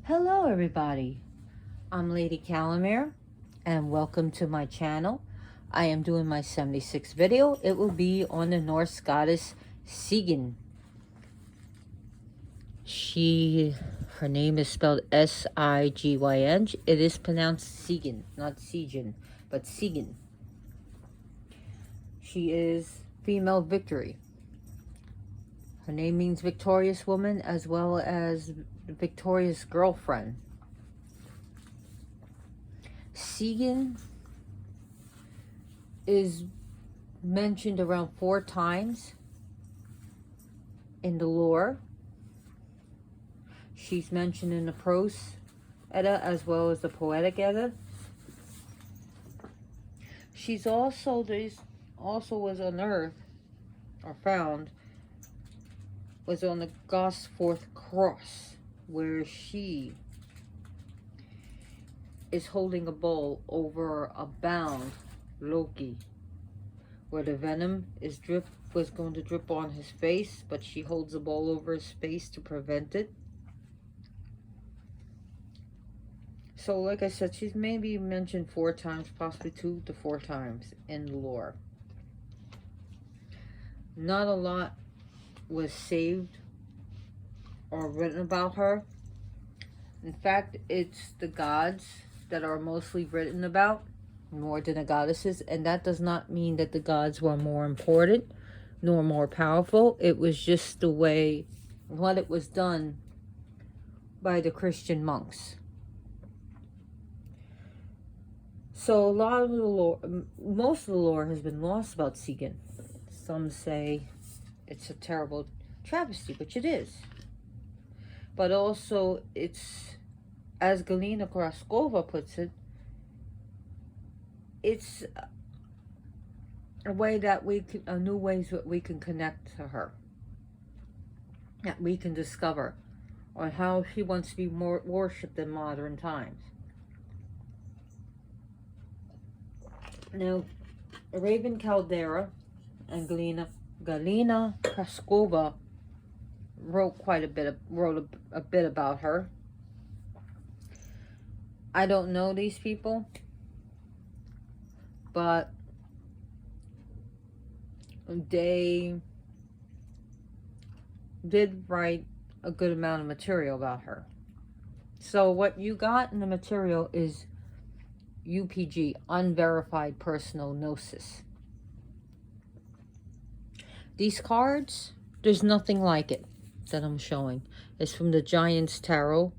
Hello everybody, I'm Lady Calamere and welcome to my channel. I am doing my 76th video. It will be on the Norse goddess Sigyn. Her name is spelled S-I-G-Y-N. It is pronounced Sigyn, not Sigyn, but Sigyn. She is female victory. Her name means victorious woman as well as victorious girlfriend. Sigyn is mentioned around 4 times in the lore. She's mentioned in the prose Edda as well as the poetic Edda. She's also was unearthed or found was on the Gosforth cross, where she is holding a bowl over a bound Loki, where the venom was going to drip on his face, but she holds a bowl over his face to prevent it. So like I said, she's maybe mentioned 4 times, possibly 2 to 4 times in the lore. Not a lot was saved or written about her. In fact, it's the gods that are mostly written about more than the goddesses, and that does not mean that the gods were more important nor more powerful. It was just the way what it was done by the Christian monks. So a lot of the lore, most of the lore has been lost about Sigyn. Some say it's a terrible travesty, which it is. But also it's, as Galina Kraskova puts it, it's a way that new ways that we can connect to her, that we can discover on how she wants to be more worshipped in modern times. Now, Raven Caldera and Galina Kraskova wrote a bit about her. I don't know these people, but they did write a good amount of material about her. So what you got in the material is UPG, unverified personal gnosis. These cards, there's nothing like it that I'm showing. It's from the Giant's Tarot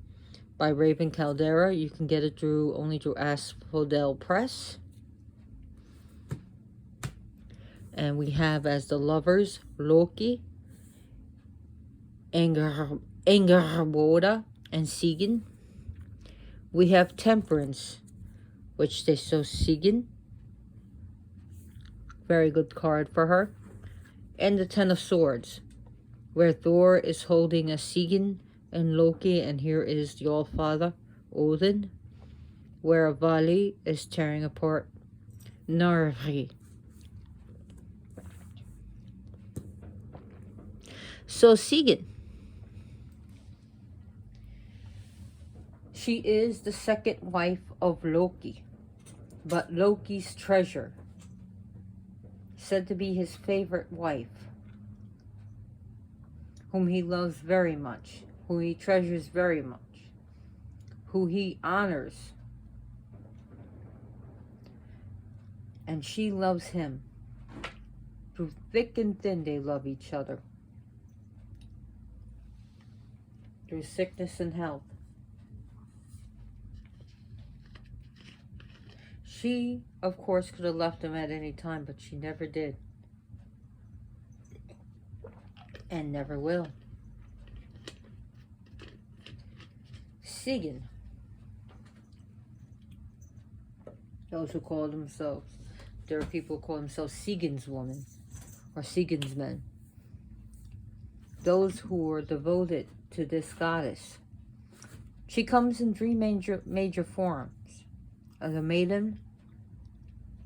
by Raven Caldera. You can get it only through Asphodel Press. And we have as the lovers Loki, Angerboda, and Sigyn. We have Temperance, which they show Sigyn. Very good card for her. And the Ten of Swords, where Thor is holding a Sigyn and Loki, and here is the Allfather, Odin, where Vali is tearing apart Narvi. So Sigyn, she is the second wife of Loki, but Loki's treasure, said to be his favorite wife, whom he loves very much, who he treasures very much, who he honors, and she loves him. Through thick and thin they love each other, through sickness and health. She, of course, could have left him at any time, but she never did. And never will. Sigyn. Those who call themselves, there are people who call themselves Sigyn's woman or Sigyn's men. Those who are devoted to this goddess. She comes in 3 major forms: as a maiden,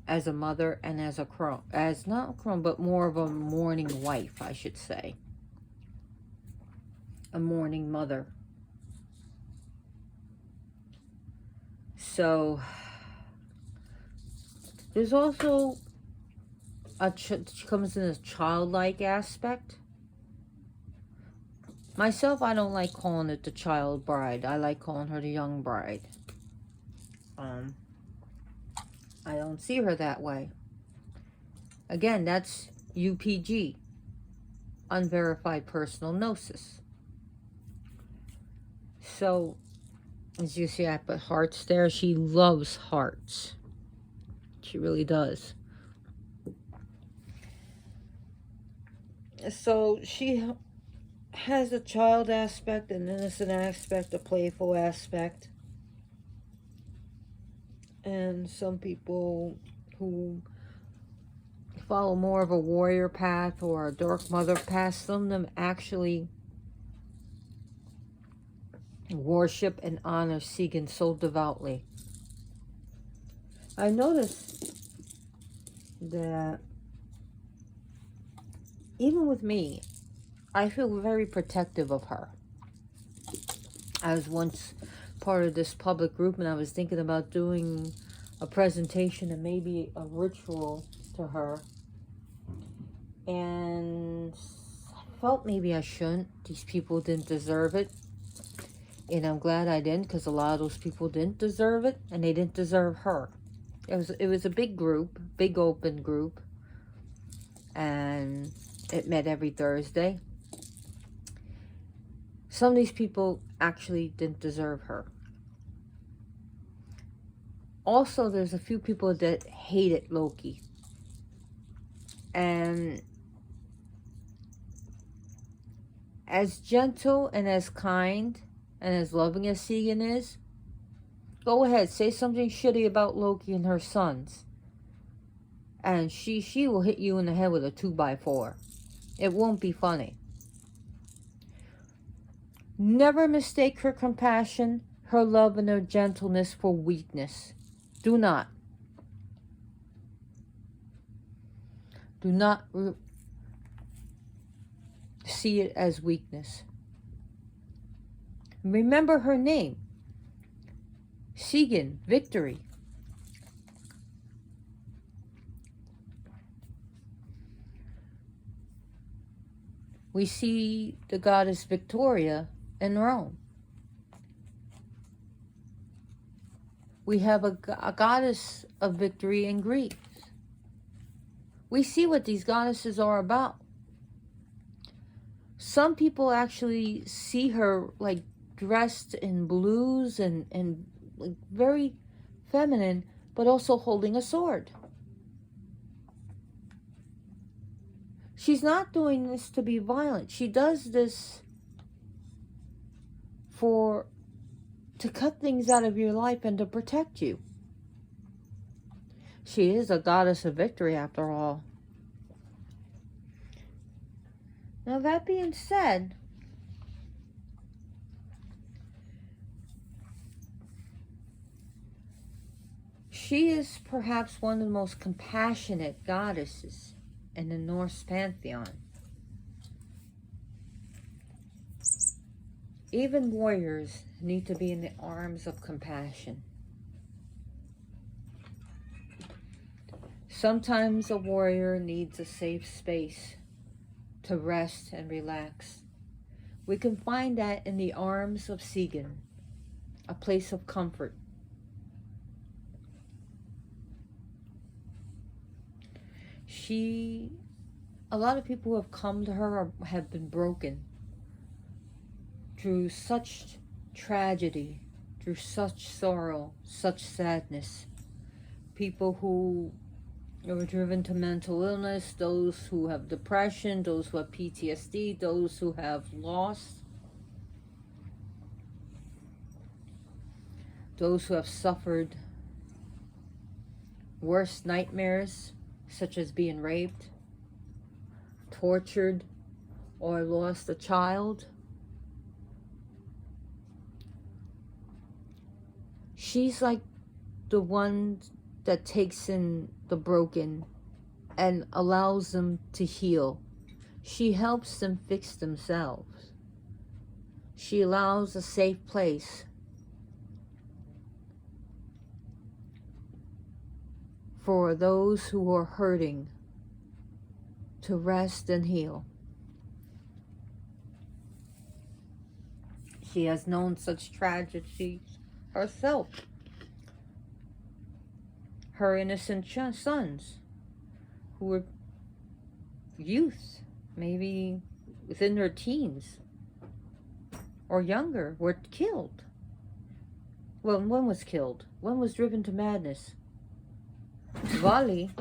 as a mother, and as a crone. As not a crone, but more of a mourning wife, I should say. A mourning mother. So there's also she comes in a childlike aspect. Myself, I don't like calling it the child bride. I like calling her the young bride. I don't see her that way. Again, that's UPG, unverified personal gnosis. So, as you see, I put hearts there. She loves hearts. She really does. So, she has a child aspect, an innocent aspect, a playful aspect. And some people who follow more of a warrior path or a dark mother path, some of them actually worship and honor Sigyn so devoutly. I noticed that even with me, I feel very protective of her. I was once part of this public group and I was thinking about doing a presentation and maybe a ritual to her. And I felt maybe I shouldn't. These people didn't deserve it. And I'm glad I didn't, because a lot of those people didn't deserve it, and they didn't deserve her. It was a big group, big open group, and it met every Thursday. Some of these people actually didn't deserve her. Also, there's a few people that hated Loki. And as gentle and as kind and as loving as Sigyn is, go ahead, say something shitty about Loki and her sons. And she will hit you in the head with a 2x4. It won't be funny. Never mistake her compassion, her love, and her gentleness for weakness. Do not. Do not see it as weakness. Remember her name. Sigyn, victory. We see the goddess Victoria in Rome. We have a goddess of victory in Greece. We see what these goddesses are about. Some people actually see her like dressed in blues and like very feminine, but also holding a sword. She's not doing this to be violent. She does this to cut things out of your life and to protect you. She is a goddess of victory after all. Now that being said, she is perhaps one of the most compassionate goddesses in the Norse pantheon. Even warriors need to be in the arms of compassion. Sometimes a warrior needs a safe space to rest and relax. We can find that in the arms of Sigyn, a place of comfort. A lot of people who have come to her have been broken through such tragedy, through such sorrow, such sadness. People who were driven to mental illness, those who have depression, those who have PTSD, those who have lost, those who have suffered worst nightmares, such as being raped, tortured, or lost a child. She's like the one that takes in the broken and allows them to heal. She helps them fix themselves. She allows a safe place for those who are hurting to rest and heal. She has known such tragedies herself. Her innocent sons, who were youths, maybe within their teens or younger, were killed. Well, one was killed. One was driven to madness. Vali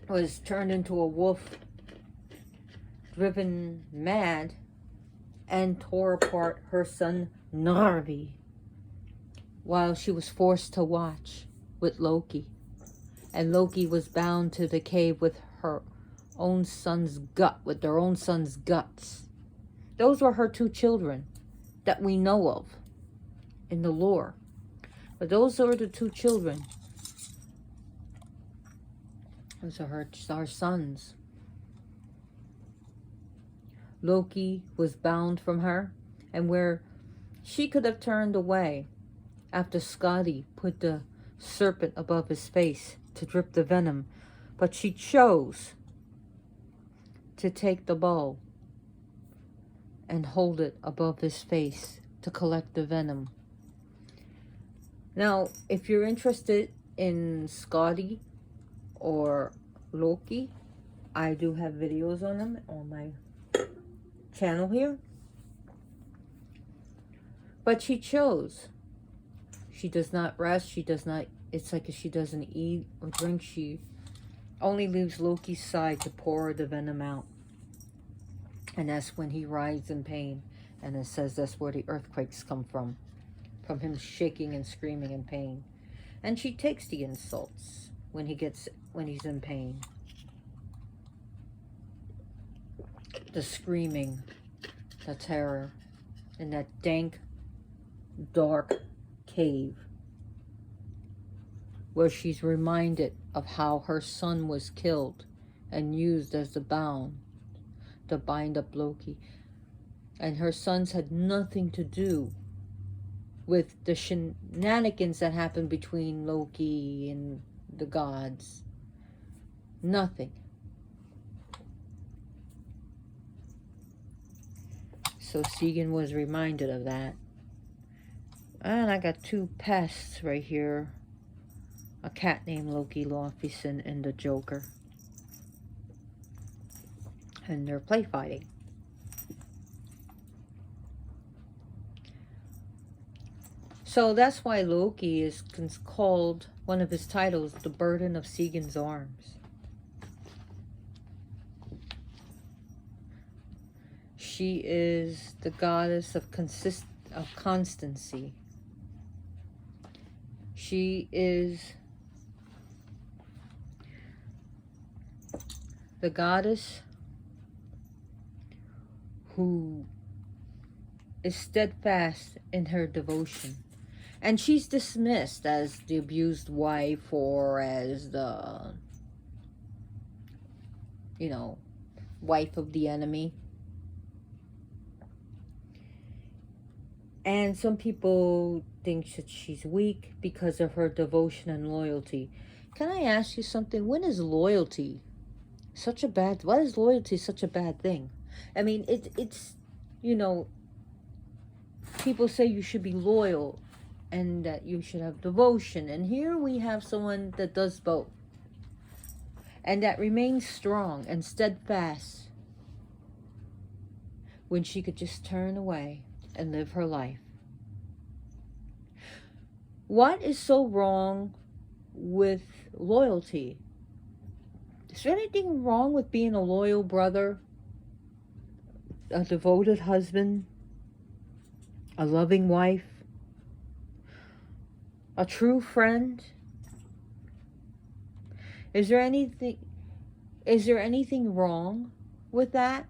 was turned into a wolf, driven mad, and tore apart her son Narvi while she was forced to watch with Loki. And Loki was bound to the cave with her own son's gut, with their own son's guts. Those were her two children that we know of in the lore. But those are the two children. Those are our sons. Loki was bound from her, and where she could have turned away after Skadi put the serpent above his face to drip the venom, but she chose to take the bow and hold it above his face to collect the venom. Now, if you're interested in Skadi or Loki, I do have videos on them on my channel here. But she chose. She does not rest. She does not, it's like if she doesn't eat or drink, she only leaves Loki's side to pour the venom out. And that's when he writhes in pain. And it says that's where the earthquakes come from him shaking and screaming in pain. And she takes the insults when he's in pain. The screaming, the terror, in that dank, dark cave, where she's reminded of how her son was killed and used as the bound to bind up Loki. And her sons had nothing to do with the shenanigans that happened between Loki and the gods. Nothing. So Sigyn was reminded of that. And I got two pests right here. A cat named Loki Lofison and the Joker. And they're play fighting. So that's why Loki is called, one of his titles, the burden of Sigyn's arms. She is the goddess of constancy. She is the goddess who is steadfast in her devotion. And she's dismissed as the abused wife or as the, wife of the enemy. And some people think that she's weak because of her devotion and loyalty. Can I ask you something? When is loyalty such a bad, why is loyalty such a bad thing? I mean, it's, people say you should be loyal and that you should have devotion. And here we have someone that does both. And that remains strong and steadfast when she could just turn away and live her life. What is so wrong with loyalty? Is there anything wrong with being a loyal brother, a devoted husband, a loving wife, a true friend? Is there anything wrong with that?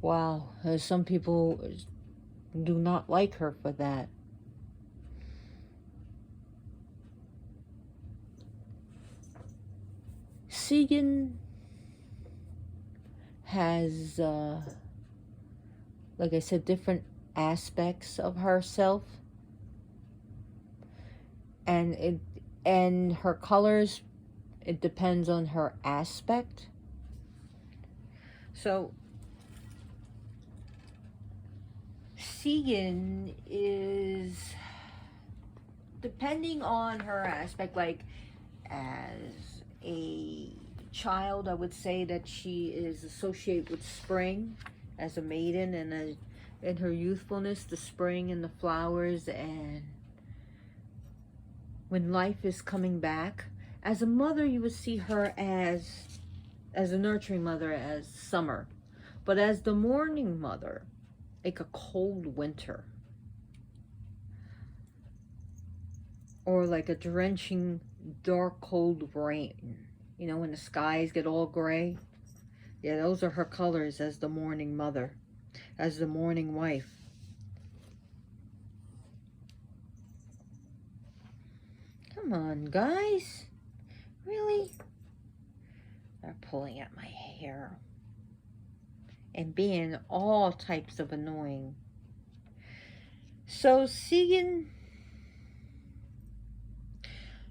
Wow, some people do not like her for that. Sigyn has, like I said, different aspects of herself, and her colors, it depends on her aspect. So Sigyn is, depending on her aspect, like as a child, I would say that she is associated with spring as a maiden, and in her youthfulness, the spring and the flowers, and when life is coming back. As a mother, you would see her as a nurturing mother, as summer, but as the mourning mother, like a cold winter, or like a drenching dark cold rain, you know, when the skies get all gray. Yeah, those are her colors as the mourning mother, as the mourning wife. Come on, guys. Really? They're pulling at my hair and being all types of annoying. So Sigyn,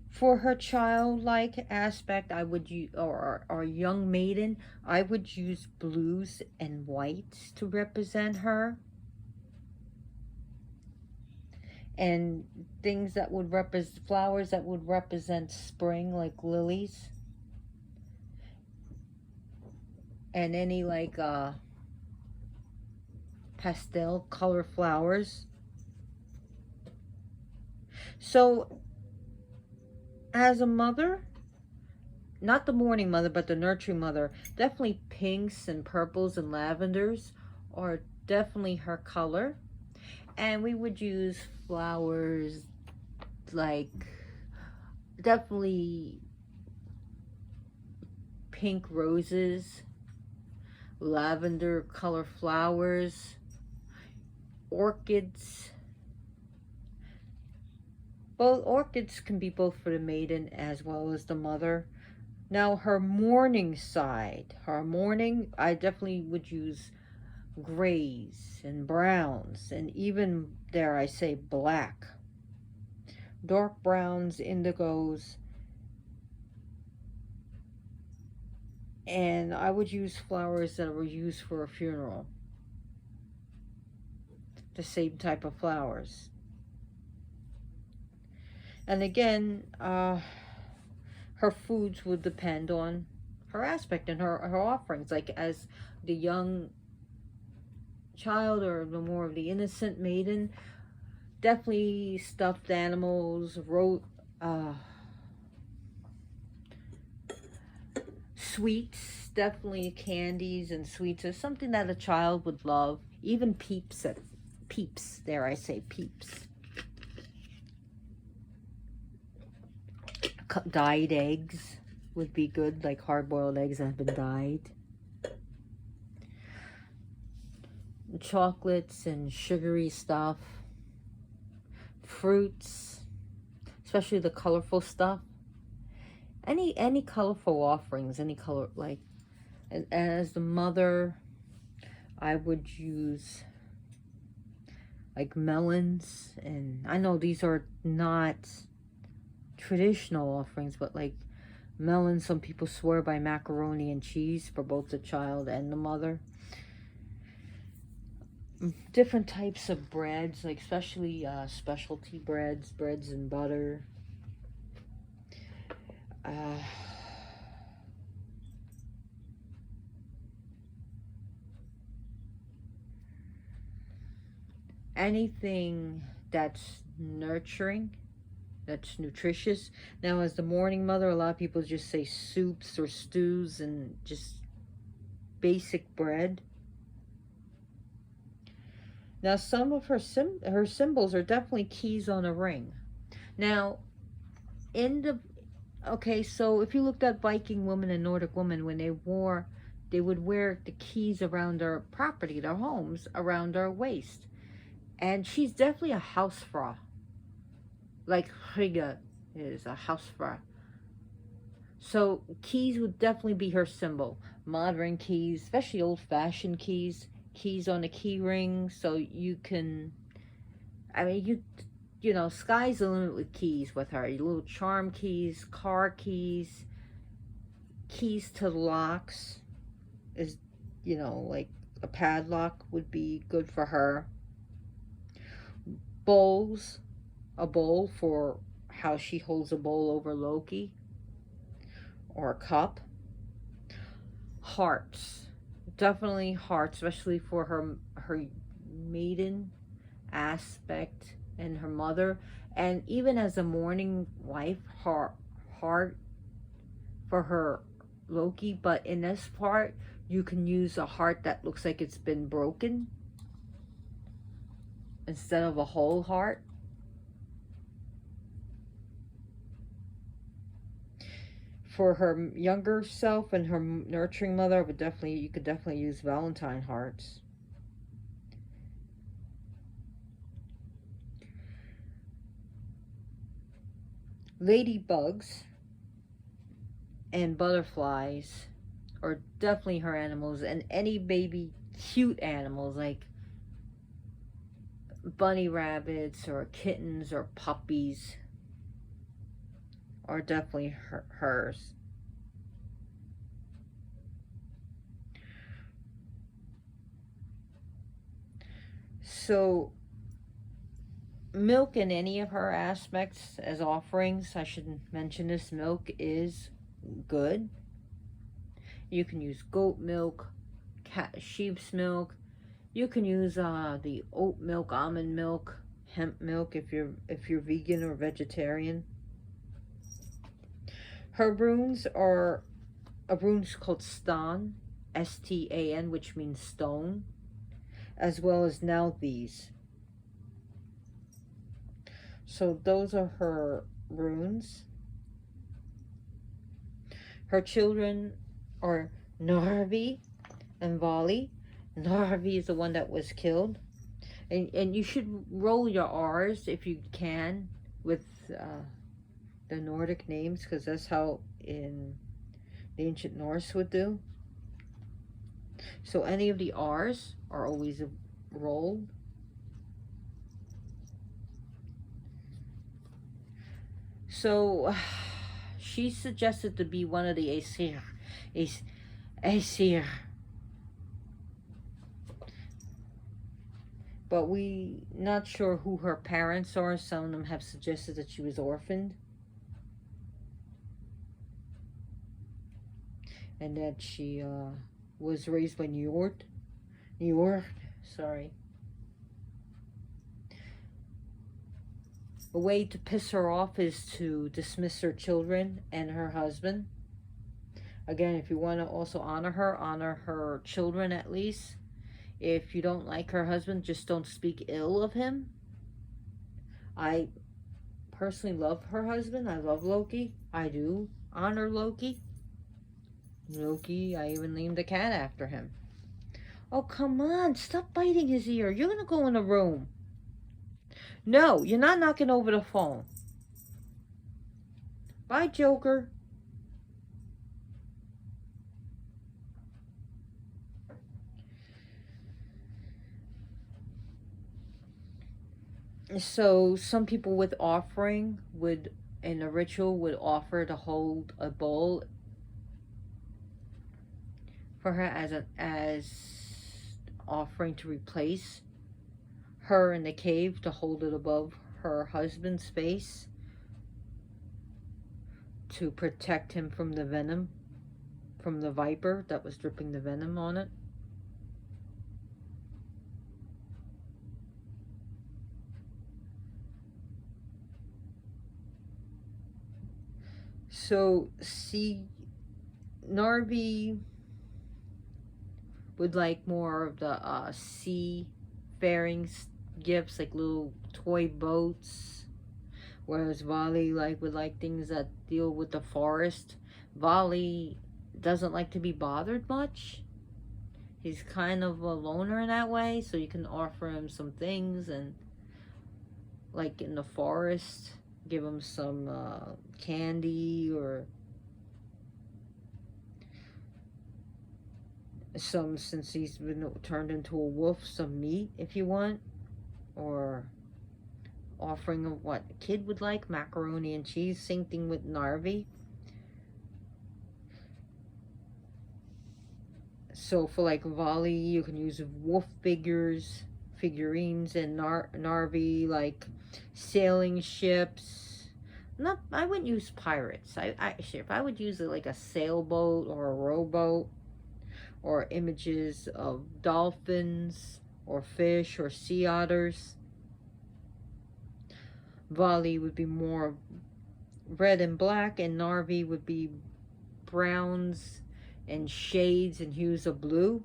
for her childlike aspect, I would use, or young maiden, I would use blues and whites to represent her. And things that would represent, flowers that would represent spring, like lilies. And any like pastel color flowers. So as a mother, not the mourning mother, but the nurturing mother, definitely pinks and purples and lavenders are definitely her color. And we would use flowers like definitely pink roses, lavender color flowers, orchids. Both orchids can be both for the maiden as well as the mother. Now her mourning side, her mourning, I definitely would use grays and browns, and even, dare I say, black. Dark browns, indigos. And I would use flowers that were used for a funeral. The same type of flowers. And again, her foods would depend on her aspect and her offerings. Like as the young child, or the more of the innocent maiden, definitely stuffed animals, sweets, definitely candies and sweets is something that a child would love. Even peeps, dare I say, peeps. Dyed eggs would be good, like hard-boiled eggs that have been dyed. Chocolates and sugary stuff. Fruits, especially the colorful stuff. Any colorful offerings, any color, like, as the mother, I would use like melons, and I know these are not traditional offerings, but like melons, some people swear by macaroni and cheese for both the child and the mother. Different types of breads, like especially specialty breads and butter. Anything that's nurturing, that's nutritious. Now, as the mourning mother, a lot of people just say soups or stews and just basic bread. Now, some of her symbols are definitely keys on a ring. Now, okay, so if you looked at Viking women and Nordic women, when they would wear the keys around their property, their homes, around their waist. And she's definitely a housefrau. Like Frigga is a housefrau. So keys would definitely be her symbol. Modern keys, especially old-fashioned keys, keys on the key ring, so you can, I mean, you know, sky's the limit with keys with her. Your little charm keys, car keys, keys to locks is, you know, like a padlock would be good for her. Bowls, a bowl for how she holds a bowl over Loki, or a cup. Hearts, definitely hearts, especially for her maiden aspect and her mother, and even as a mourning wife, her heart for her Loki. But in this part, you can use a heart that looks like it's been broken instead of a whole heart. For her younger self and her nurturing mother, would definitely, you could definitely use Valentine hearts. Ladybugs and butterflies are definitely her animals, and any baby cute animals like bunny rabbits or kittens or puppies are definitely hers. So milk in any of her aspects as offerings, I should mention this, milk is good. You can use goat milk, sheep's milk. You can use the oat milk, almond milk, hemp milk if you're vegan or vegetarian. Her runes are a rune's called Stan, Stan, which means stone, as well as now these. So those are her runes. Her children are Narvi and Vali. Narvi is the one that was killed. And you should roll your R's if you can with the Nordic names, because that's how in the ancient Norse would do. So any of the R's are always rolled. So she suggested to be one of the Aesir. Aesir. But we not sure who her parents are. Some of them have suggested that she was orphaned. And that she was raised by Njord. Sorry. A way to piss her off is to dismiss her children and her husband. Again, if you want to also honor her children at least. If you don't like her husband, just don't speak ill of him. I personally love her husband. I love Loki. I do honor Loki. Loki, I even named a cat after him. Oh, come on. Stop biting his ear. You're going to go in the room. No, you're not knocking over the phone. Bye, Joker. So some people with offering would, in a ritual, would offer to hold a bowl for her as offering to replace her in the cave, to hold it above her husband's face to protect him from the venom, from the viper that was dripping the venom on it. So, see, Narvi would like more of the seafaring gifts, like little toy boats, whereas Vali would like things that deal with the forest. Vali doesn't like to be bothered much. He's kind of a loner in that way, so you can offer him some things, and like in the forest, give him some candy or some, since he's been turned into a wolf, some meat if you want, or offering of what a kid would like, macaroni and cheese. Same thing with Narvi. So for like Volley, you can use wolf figurines, and Narvi, like sailing ships. Not, I wouldn't use pirates. If I would use it like a sailboat or a rowboat, or images of dolphins or fish or sea otters. Volley would be more red and black, and Narvi would be browns and shades and hues of blue.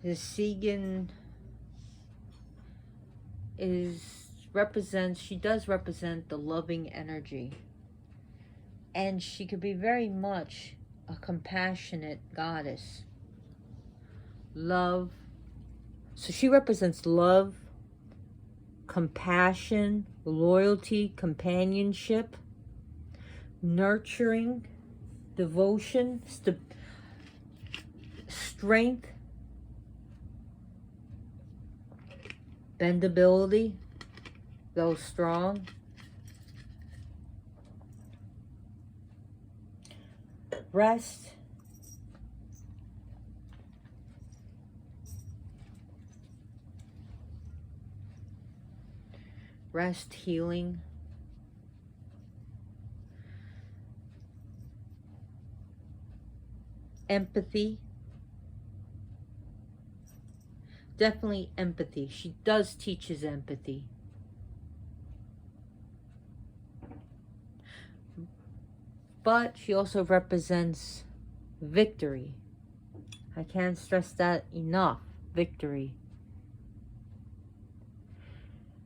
The Sigyn she does represent the loving energy, and she could be very much a compassionate goddess. Love. So she represents love, compassion, loyalty, companionship, nurturing, devotion, strength, bendability, though strong. Rest. Rest, healing. Empathy. Definitely empathy. She does teaches empathy. But she also represents victory. I can't stress that enough. Victory.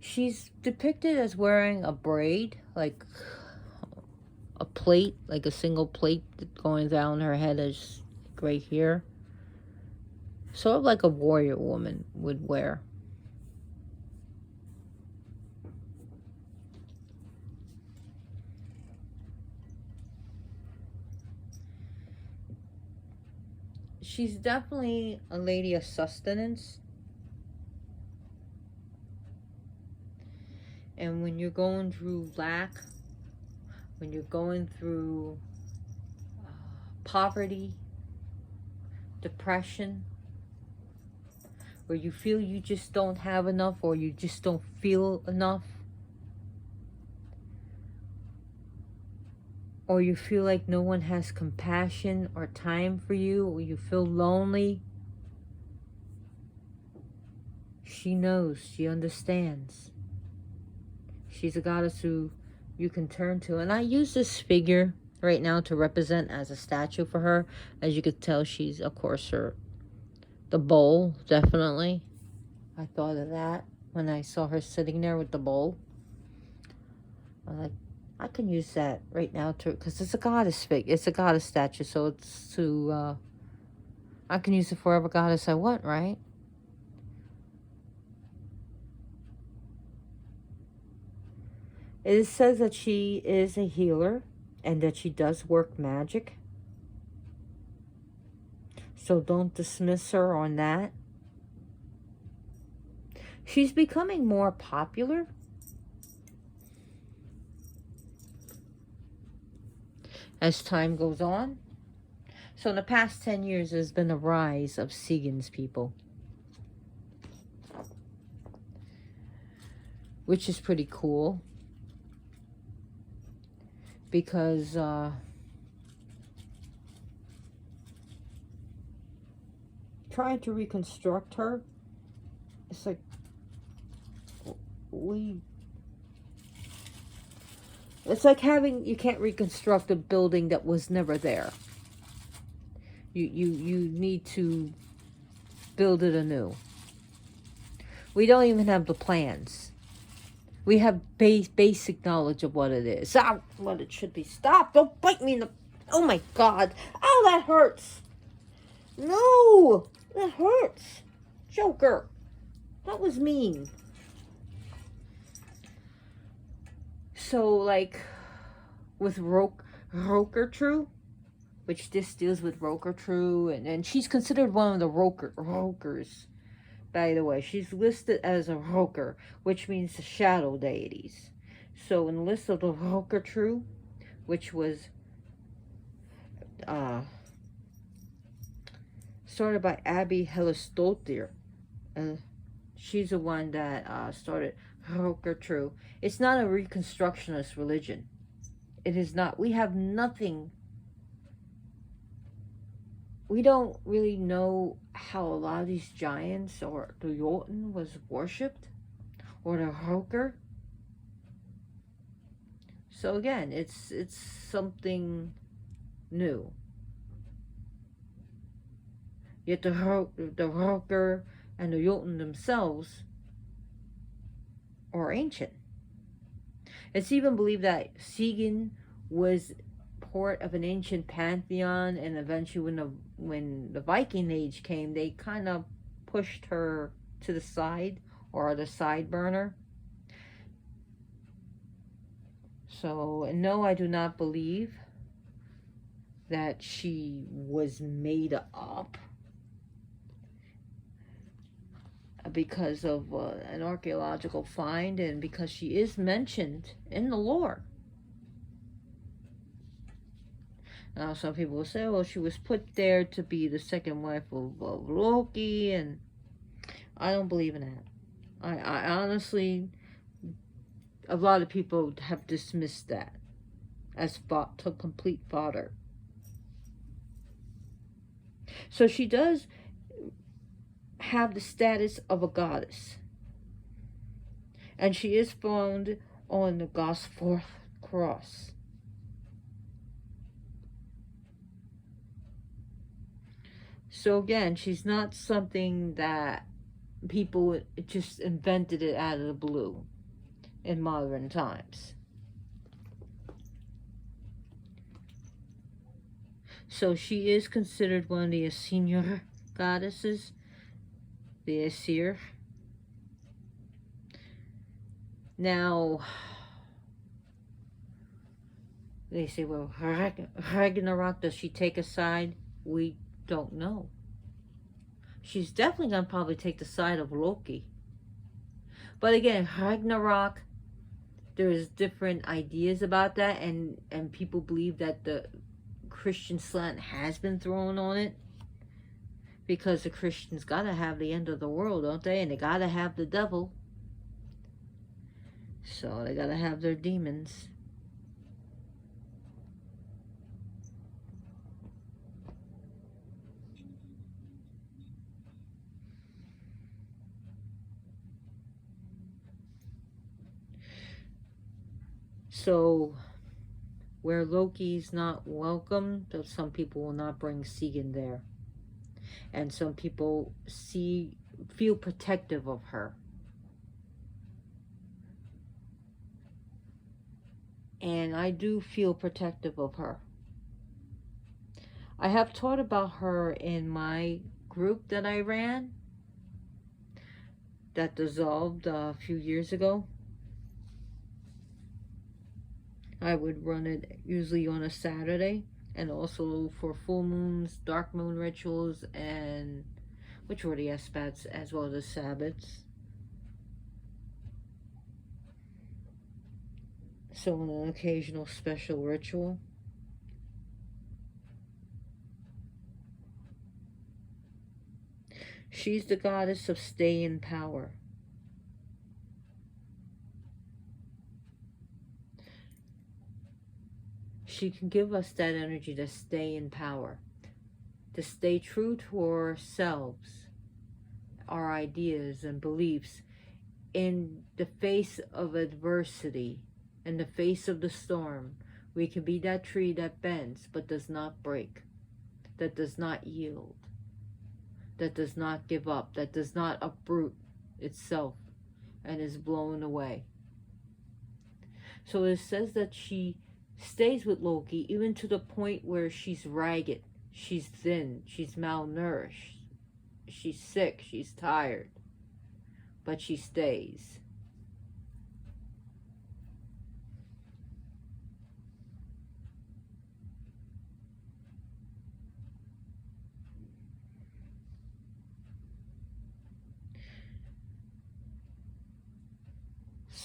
She's depicted as wearing a braid, like a plate, like a single plate going down her head as right here. Sort of like a warrior woman would wear. She's definitely a lady of sustenance. And when you're going through lack, when you're going through poverty, depression, where you feel you just don't have enough, or you just don't feel enough, or you feel like no one has compassion or time for you, or you feel lonely, she knows, she understands. She's a goddess who you can turn to. And I use this figure right now to represent as a statue for her. As you could tell, she's, of course, the bowl, definitely. I thought of that when I saw her sitting there with the bowl. I'm like, I can use that right now to, because it's a goddess figure. It's a goddess statue, so it's to, I can use it for whatever goddess I want, right? It says that she is a healer and that she does work magic. So don't dismiss her on that. She's becoming more popular. As time goes on. So in the past 10 years, there's been a rise of Sigyn's people. Which is pretty cool. Because trying to reconstruct her, it's like it's like you can't reconstruct a building that was never there. You need to build it anew. We don't even have the plans. We have basic knowledge of what it is. What it should be. Stop! Don't bite me in the... Oh my God. Oh, that hurts. No! That hurts. Joker. That was mean. So, like, with Roker True, which this deals with Roker True, and she's considered one of the Rokers, by the way. She's listed as a Roker, which means the shadow deities. So, in the list of the Roker True, which was uh, started by Abby Hellestoltir, she's the one that started Roker True. It's not a Reconstructionist religion. It is not. We have nothing. We don't really know how a lot of these giants or the Jotun was worshipped or the Roker. So again, it's something new. Yet the Roker and the Jotun themselves are ancient. It's even believed that Sigyn was part of an ancient pantheon, and eventually when the Viking Age came, they kind of pushed her to the side, or the side burner. So, no, I do not believe that she was made up because of an archaeological find, and because she is mentioned in the lore. Now, some people will say, well, she was put there to be the second wife of Loki, and I don't believe in that. I honestly, a lot of people have dismissed that as complete fodder. So she does have the status of a goddess, and she is found on the Gospel cross. So again, she's not something that people just invented it out of the blue in modern times. So she is considered one of the senior goddesses, the Aesir. Now, they say, well, Ragnarok, does she take a side? We don't know. She's definitely going to probably take the side of Loki. But again, Ragnarok, there's different ideas about that, and people believe that the Christian slant has been thrown on it, because the Christians gotta have the end of the world, don't they? And they gotta have the devil, so they gotta have their demons. So where Loki's not welcome, some people will not bring Sigyn there, and some people feel protective of her. And I do feel protective of her. I have taught about her in my group that I ran, that dissolved a few years ago. I would run it usually on a Saturday, and also for full moons, dark moon rituals, and which were the Espats, as well as the Sabbats. So an occasional special ritual. She's the goddess of stay in power. She can give us that energy to stay in power, to stay true to ourselves, our ideas and beliefs, in the face of adversity, in the face of the storm. We can be that tree that bends but does not break, that does not yield, that does not give up, that does not uproot itself and is blown away. So it says that she stays with Loki even to the point where she's ragged, she's thin, she's malnourished, she's sick, she's tired, but she stays.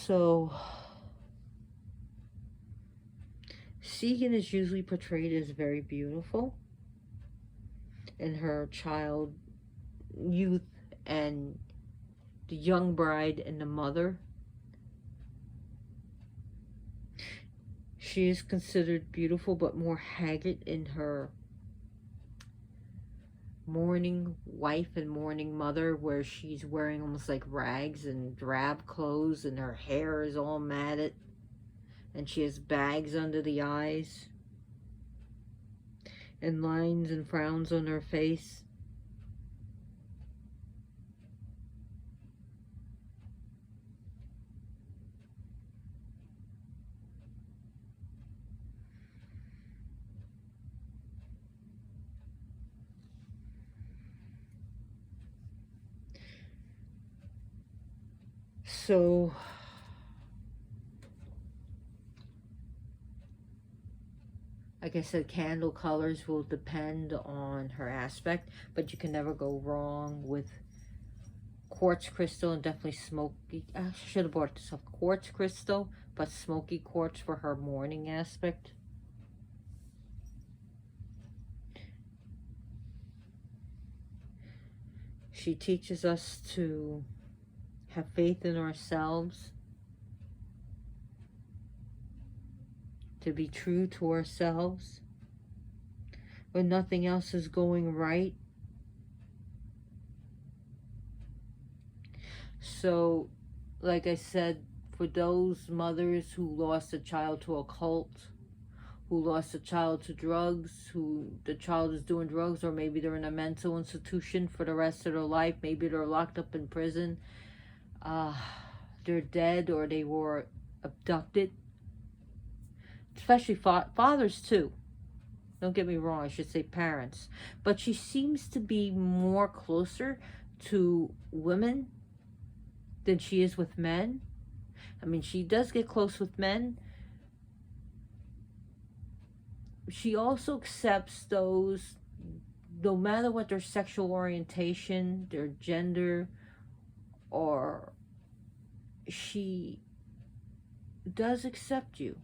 So, Sigyn is usually portrayed as very beautiful in her child, youth, and the young bride and the mother. She is considered beautiful but more haggard in her mourning wife and mourning mother, where she's wearing almost like rags and drab clothes and her hair is all matted and she has bags under the eyes and lines and frowns on her face. So like I said, candle colors will depend on her aspect, but you can never go wrong with quartz crystal, and definitely smoky. I should have bought this quartz crystal, but smoky quartz for her morning aspect. She teaches us to have faith in ourselves, to be true to ourselves when nothing else is going right. So, like I said, for those mothers who lost a child to a cult, who lost a child to drugs, who the child is doing drugs, or maybe they're in a mental institution for the rest of their life, maybe they're locked up in prison, they're dead, or they were abducted, especially fathers too. Don't get me wrong, I should say parents. But she seems to be more closer to women than she is with men. I mean, she does get close with men. She also accepts those, no matter what their sexual orientation, their gender, or she does accept you.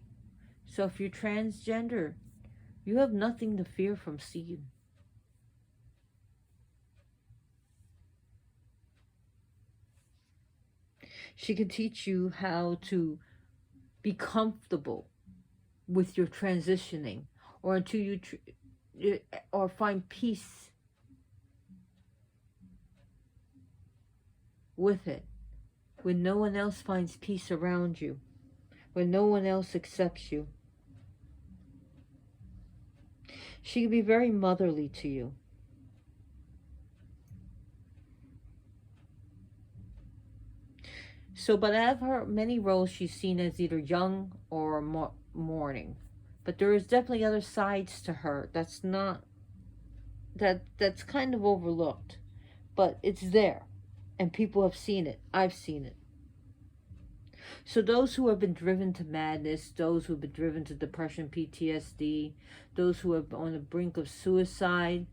So if you're transgender, you have nothing to fear from Sigyn. She can teach you how to be comfortable with your transitioning, or until you or find peace with it, when no one else finds peace around you, when no one else accepts you. She can be very motherly to you. So, but out of her many roles, she's seen as either young or mourning. But there is definitely other sides to her that's not, that's kind of overlooked. But it's there, and people have seen it. I've seen it. So those who have been driven to madness, those who have been driven to depression, PTSD, those who are on the brink of suicide,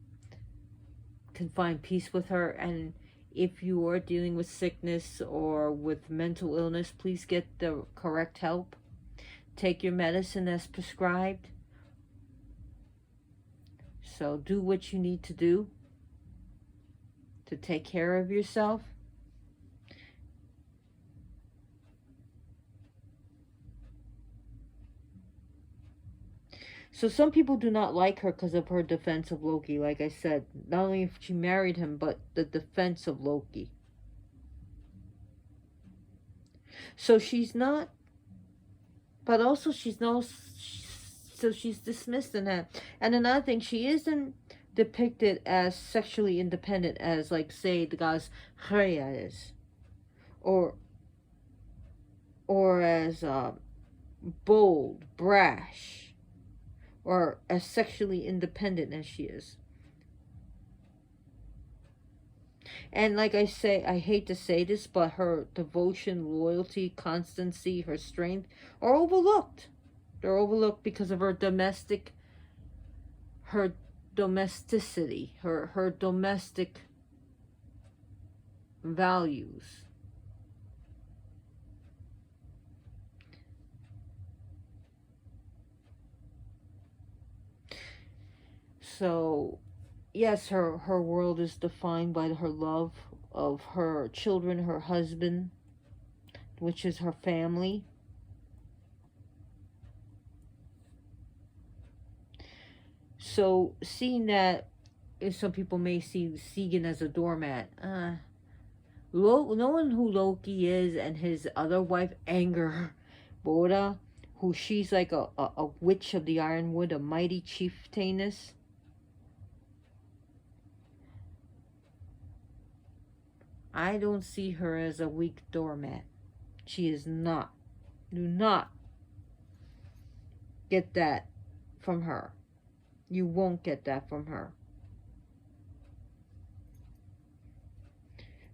can find peace with her. And if you are dealing with sickness or with mental illness, please get the correct help. Take your medicine as prescribed. So do what you need to do to take care of yourself. So some people do not like her because of her defense of Loki. Like I said, not only if she married him, but the defense of Loki. So she's not, but also she's no, so she's dismissed in that. And another thing, she isn't depicted as sexually independent as, like, say, the goddess Rhea is, or as bold, brash, or as sexually independent as she is. And like I say, I hate to say this, but her devotion, loyalty, constancy, her strength are overlooked. They're overlooked because of her domesticity, her domestic values. So, yes, her world is defined by her love of her children, her husband, which is her family. So, seeing that, if some people may see Sigyn as a doormat, knowing who Loki is and his other wife, Anger Boda, who she's like a witch of the Ironwood, a mighty chieftainess. I don't see her as a weak doormat. She is not. Do not get that from her. You won't get that from her.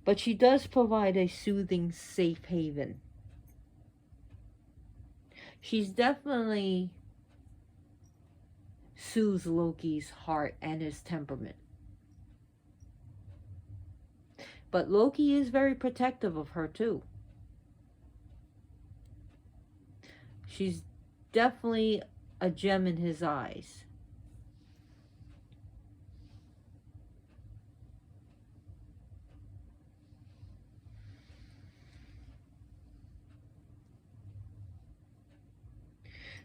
But she does provide a soothing, safe haven. She's definitely soothes Loki's heart and his temperament. But Loki is very protective of her too. She's definitely a gem in his eyes.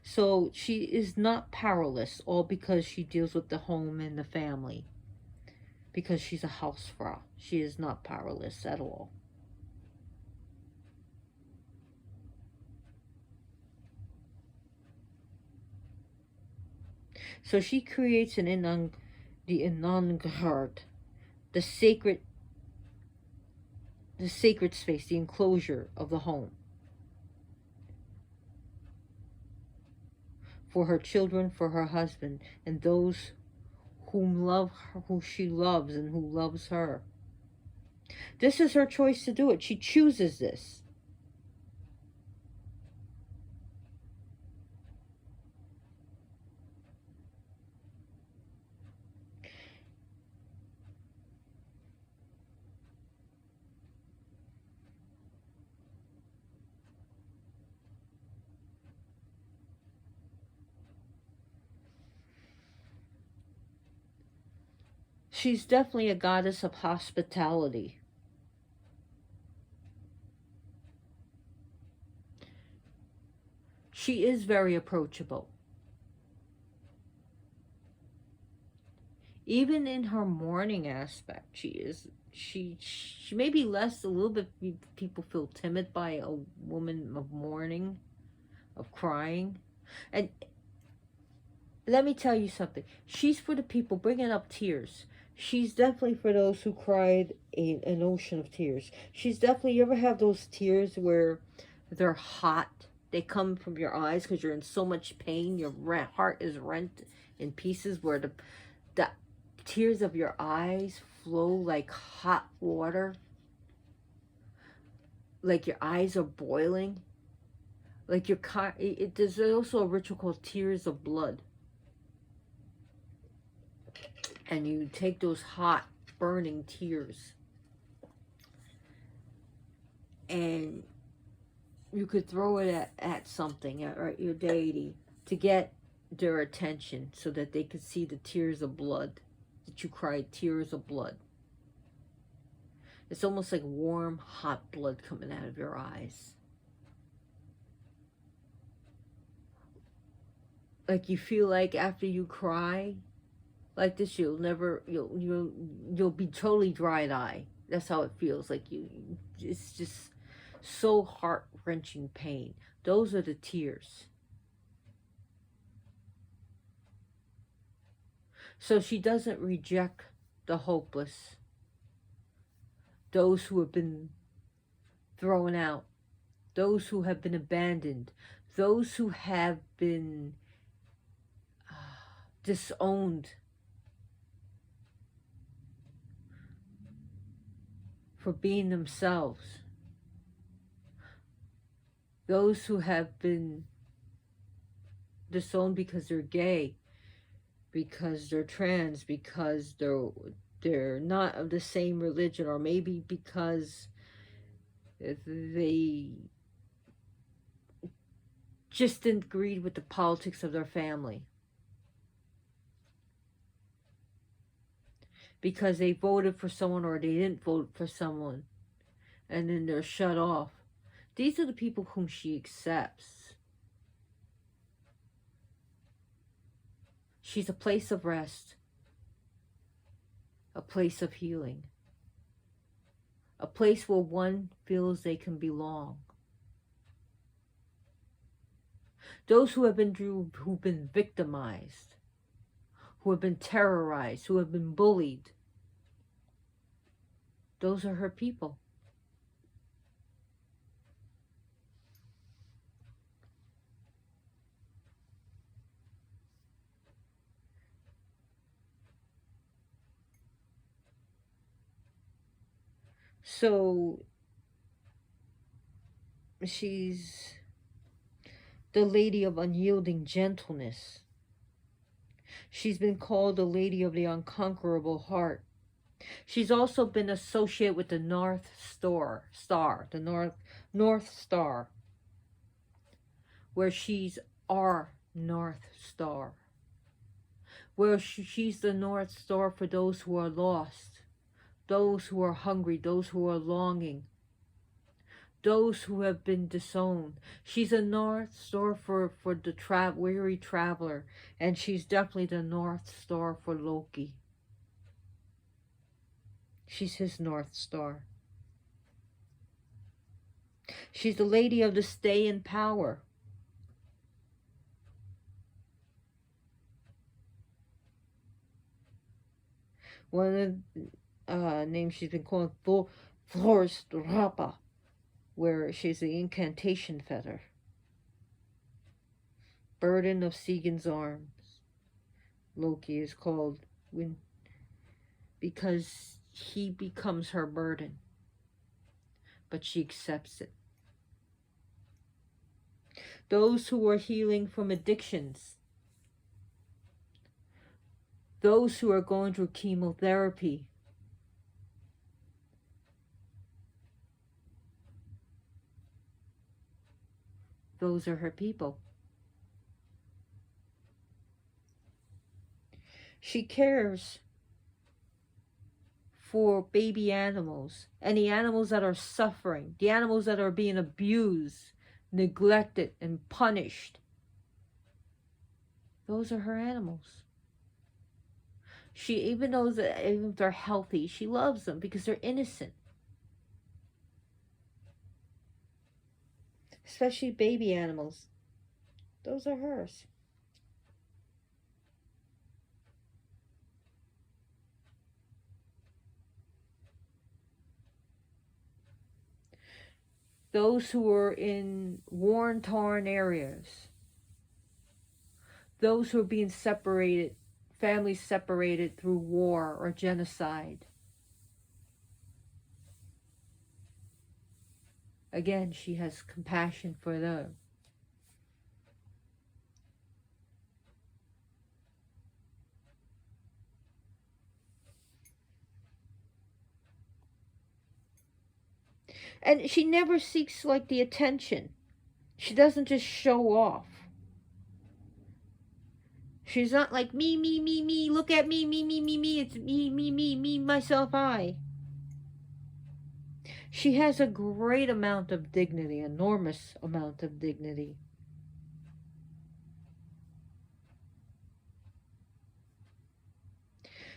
So she is not powerless, all because she deals with the home and the family. Because she's a housefrau. She is not powerless at all. So she creates the Inangard, the sacred space, the enclosure of the home, for her children, for her husband, and those whom love her, who she loves and who loves her. This is her choice to do it. She chooses this. She's definitely a goddess of hospitality. She is very approachable. Even in her mourning aspect, she may be less, a little bit, people feel timid by a woman of mourning, of crying. And let me tell you something. She's for the people bringing up tears. She's definitely for those who cried an ocean of tears. She's definitely, you ever have those tears where they're hot? They come from your eyes because you're in so much pain. Your heart is rent in pieces, where the tears of your eyes flow like hot water. Like your eyes are boiling. Like there's also a ritual called tears of blood. And you take those hot, burning tears, and you could throw it at something, at your deity, to get their attention, so that they could see the tears of blood, that you cried tears of blood. It's almost like warm, hot blood coming out of your eyes. Like you feel like after you cry like this, you'll be totally dry-eyed. That's how it feels. Like it's just so heart-wrenching pain. Those are the tears. So she doesn't reject the hopeless, those who have been thrown out, those who have been abandoned, those who have been disowned for being themselves, those who have been disowned because they're gay, because they're trans, because they're not of the same religion, or maybe because they just didn't agree with the politics of their family. because they voted for someone or they didn't vote for someone, and then they're shut off. These are the people whom she accepts. She's a place of rest, a place of healing, a place where one feels they can belong. Those who've been victimized, who have been terrorized, who have been bullied, those are her people. So she's the lady of unyielding gentleness. She's been called the lady of the unconquerable heart. She's also been associated with the North Star, the North Star, where she's our North Star, where she's the North Star for those who are lost, those who are hungry, those who are longing, those who have been disowned. She's a North Star for the weary traveler, and she's definitely the North Star for Loki. She's his North Star. She's the lady of the stay in power. One of the names she's been called Flores Rapa, where she's the incantation feather. Burden of Sigyn's arms. Loki is called because he becomes her burden, but she accepts it. Those who are healing from addictions, those who are going through chemotherapy, those are her people. She cares for baby animals, and the animals that are suffering, the animals that are being abused, neglected, and punished. Those are her animals. She even knows that even if they're healthy, she loves them because they're innocent. Especially baby animals. Those are hers. Those who are in war-torn areas. Those who are being separated, families separated through war or genocide. Again, she has compassion for them. And she never seeks like the attention. She doesn't just show off. She's not like me, look at me, me. It's me, myself, I. She has a great amount of dignity, enormous amount of dignity.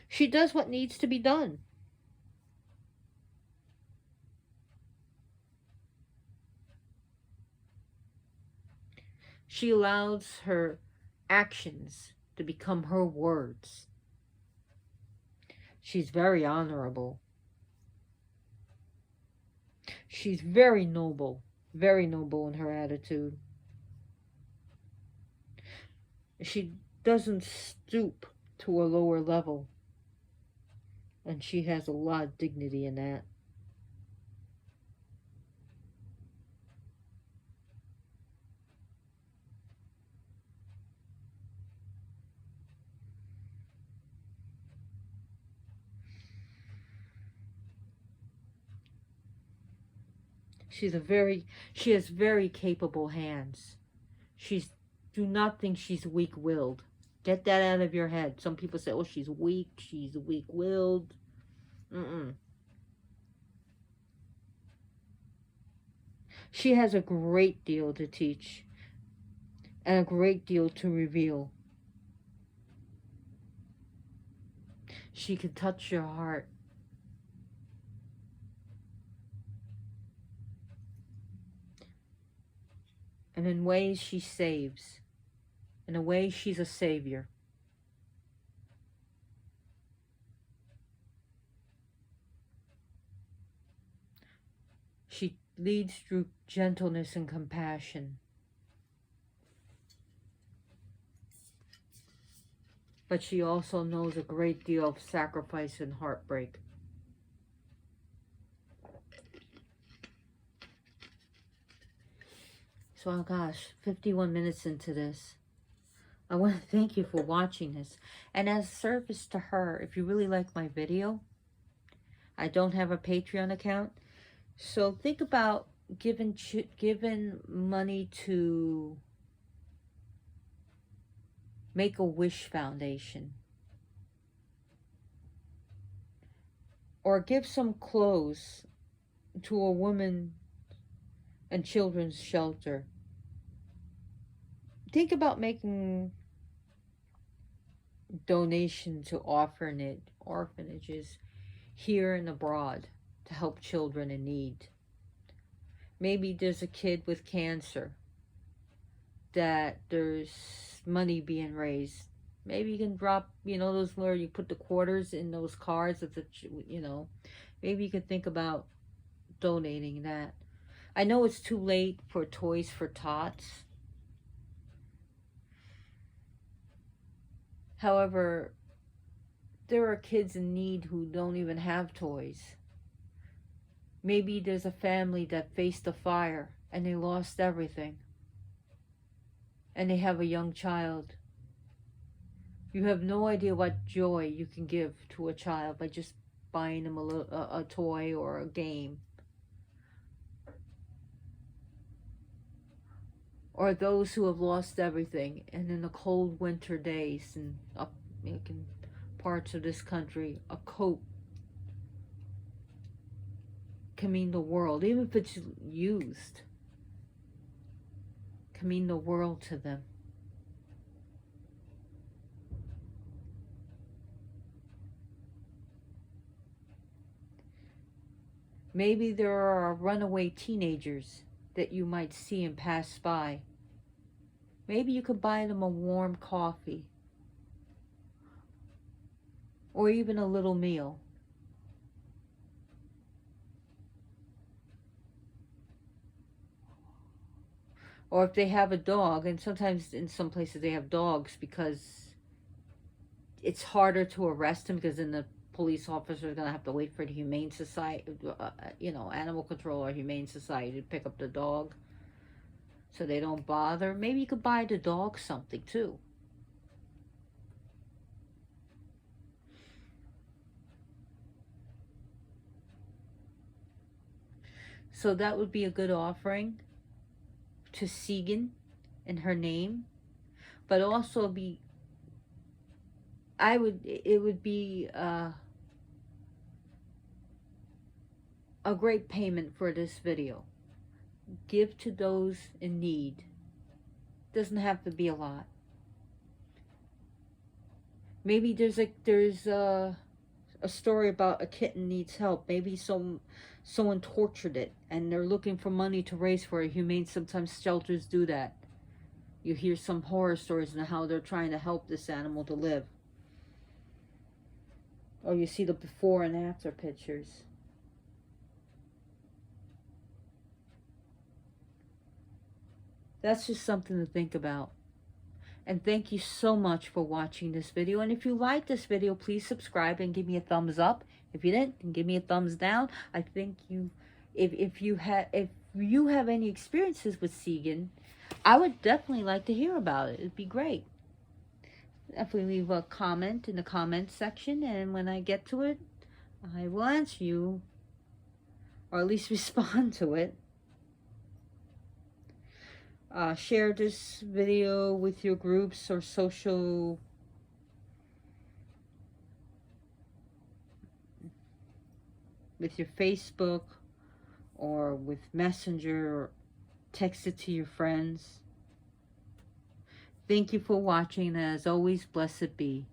She does what needs to be done. She allows her actions to become her words. She's very honorable. She's very noble in her attitude. She doesn't stoop to a lower level. And she has a lot of dignity in that. She has very capable hands. Do not think she's weak-willed. Get that out of your head. Some people say, oh, she's weak. She's weak-willed. Mm-mm. She has a great deal to teach and a great deal to reveal. She can touch your heart. And in ways she saves. In a way she's a savior. She leads through gentleness and compassion. But she also knows a great deal of sacrifice and heartbreak. So, oh gosh, 51 minutes into this. I want to thank you for watching this. And as a service to her, if you really like my video, I don't have a Patreon account. So think about giving money to Make-A-Wish Foundation. Or give some clothes to a woman and children's shelter. Think about making donation to orphanages here and abroad to help children in need. Maybe there's a kid with cancer that there's money being raised. Maybe you can drop, those where you put the quarters in those cards of the, maybe you could think about donating that. I know it's too late for Toys for Tots. However, there are kids in need who don't even have toys. Maybe there's a family that faced a fire and they lost everything. And they have a young child. You have no idea what joy you can give to a child by just buying them a toy or a game. Or those who have lost everything, and in the cold winter days and up in parts of this country, a coat can mean the world, even if it's used, can mean the world to them. Maybe there are runaway teenagers that you might see and pass by. Maybe you could buy them a warm coffee or even a little meal. Or if they have a dog, and sometimes in some places they have dogs because it's harder to arrest them because then the police officer is going to have to wait for the Humane Society, Animal Control or Humane Society to pick up the dog so they don't bother. Maybe you could buy the dog something too. So that would be a good offering to Sigyn in her name, but also it would be a great payment for this video. Give to those in need. Doesn't have to be a lot. Maybe there's a story about a kitten needs help. Maybe someone tortured it and they're looking for money to raise for a humane. Sometimes shelters do that. You hear some horror stories on how they're trying to help this animal to live. Or you see the before and after pictures. That's just something to think about. And thank you so much for watching this video. And if you like this video, please subscribe and give me a thumbs up. If you didn't, then give me a thumbs down. I think if you have any experiences with Sigyn, I would definitely like to hear about it. It'd be great. Definitely leave a comment in the comment section, and when I get to it, I will answer you, or at least respond to it. Share this video with your groups or social with your Facebook or with Messenger, or text it to your friends. Thank you for watching, and as always, blessed be.